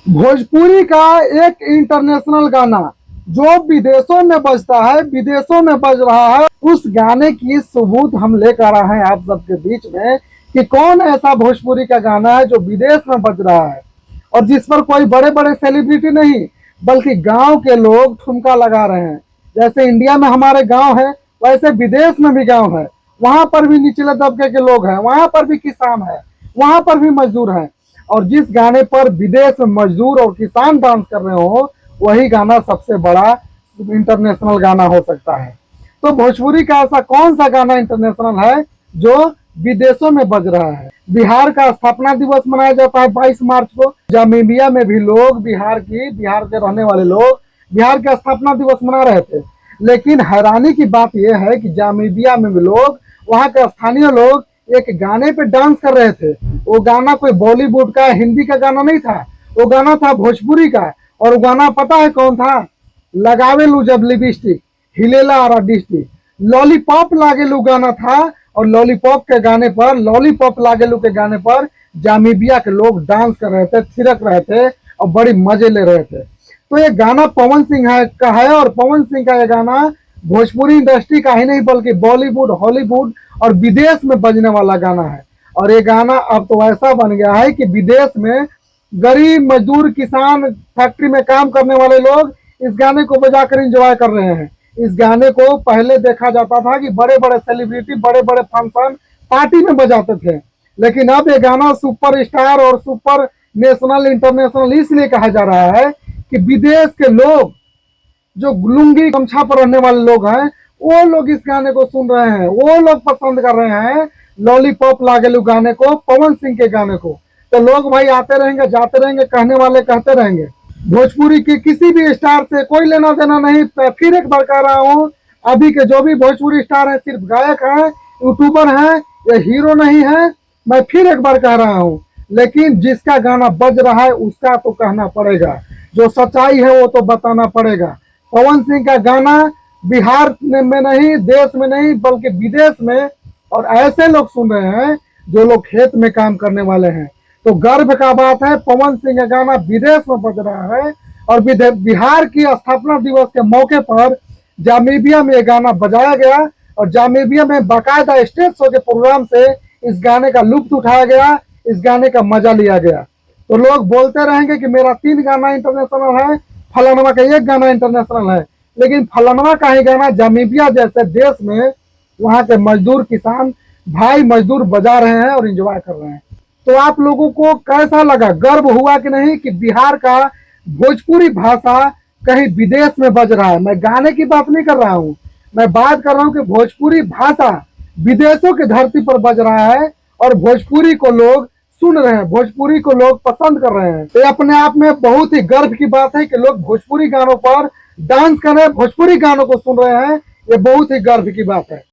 भोजपुरी का एक इंटरनेशनल गाना जो विदेशों में बजता है, विदेशों में बज रहा है, उस गाने की सबूत हम लेकर आए हैं आप सबके बीच में कि कौन ऐसा भोजपुरी का गाना है जो विदेश में बज रहा है और जिस पर कोई बड़े बड़े सेलिब्रिटी नहीं बल्कि गांव के लोग ठुमका लगा रहे हैं। जैसे इंडिया में हमारे गांव है, वैसे विदेश में भी गांव है। वहां पर भी निचले तबके के लोग हैं, वहां पर भी किसान है, वहां पर भी मजदूर हैं। और जिस गाने पर विदेश में मजदूर और किसान डांस कर रहे हो, वही गाना सबसे बड़ा इंटरनेशनल गाना हो सकता है। तो भोजपुरी का ऐसा कौन सा गाना इंटरनेशनल है जो विदेशों में बज रहा है? बिहार का स्थापना दिवस मनाया जाता है 22 मार्च को। जामीबिया में भी लोग बिहार के रहने वाले लोग बिहार का स्थापना दिवस मना रहे थे। लेकिन हैरानी की बात यह है कि जामीबिया में भी लोग, वहां के स्थानीय लोग एक गाने पे डांस कर रहे थे। वो गाना कोई बॉलीवुड का हिंदी का गाना नहीं था, वो गाना था भोजपुरी का। और वो गाना पता है कौन था? लगावे लू जब लिपस्टिक हिलेला आरा डिस्ट्रिक्ट, लॉलीपॉप लागेलू गाना था। और लॉलीपॉप के गाने पर, लॉलीपॉप लागेलू के गाने पर जामीबिया के लोग डांस कर रहे थे, थिरक रहे थे और बड़ी मजे ले रहे थे। तो ये गाना पवन सिंह का है और पवन सिंह का ये गाना भोजपुरी इंडस्ट्री का ही नहीं बल्कि बॉलीवुड, हॉलीवुड और विदेश में बजने वाला गाना है। और ये गाना अब तो ऐसा बन गया है कि विदेश में गरीब मजदूर, किसान, फैक्ट्री में काम करने वाले लोग इस गाने को बजाकर एंजॉय कर रहे हैं। इस गाने को पहले देखा जाता था कि बड़े बड़े सेलिब्रिटी बड़े बड़े फंक्शन पार्टी में बजाते थे, लेकिन अब ये गाना सुपर स्टार और सुपर नेशनल इंटरनेशनल इसलिए कहा जा रहा है कि विदेश के लोग, जो लुंगी गमछा पर रहने वाले लोग हैं, वो लोग इस गाने को सुन रहे हैं, वो लोग पसंद कर रहे हैं लॉलीपॉप लागेलू गाने को, पवन सिंह के गाने को। तो लोग भाई आते रहेंगे, जाते रहेंगे, कहने वाले कहते रहेंगे। भोजपुरी की किसी भी स्टार से कोई लेना देना नहीं। फिर एक बार कह रहा हूँ, अभी के जो भी भोजपुरी स्टार है सिर्फ गायक हैं, यूट्यूबर हैं, ये हीरो नहीं है। मैं फिर एक बार कह रहा हूँ, लेकिन जिसका गाना बज रहा है उसका तो कहना पड़ेगा, जो सच्चाई है वो तो बताना पड़ेगा। पवन सिंह का गाना बिहार में नहीं, देश में नहीं बल्कि विदेश में, और ऐसे लोग सुन रहे हैं जो लोग खेत में काम करने वाले हैं। तो गर्व का बात है, पवन सिंह का गाना विदेश में बज रहा है। और बिहार की स्थापना दिवस के मौके पर जामीबिया में यह गाना बजाया गया और जामीबिया में बाकायदा स्टेज शो के प्रोग्राम से इस गाने का लुत्फ उठाया गया, इस गाने का मजा लिया गया। तो लोग बोलते रहेंगे कि मेरा 3 गाना इंटरनेशनल है, फलानवा का 1 गाना इंटरनेशनल है, लेकिन फलानवा का ही गाना जामीबिया जैसे देश में वहां के मजदूर, किसान भाई मजदूर बजा रहे हैं और एंजॉय कर रहे हैं। तो आप लोगों को कैसा लगा? गर्व हुआ कि नहीं कि बिहार का भोजपुरी भाषा कहीं विदेश में बज रहा है? मैं गाने की बात नहीं कर रहा हूँ, मैं बात कर रहा हूँ कि भोजपुरी भाषा विदेशों की धरती पर बज रहा है और भोजपुरी को लोग सुन रहे हैं, भोजपुरी को लोग पसंद कर रहे हैं। तो अपने आप में बहुत ही गर्व की बात है कि लोग भोजपुरी गानों पर डांस कर रहे हैं, भोजपुरी गानों को सुन रहे हैं। ये बहुत ही गर्व की बात है।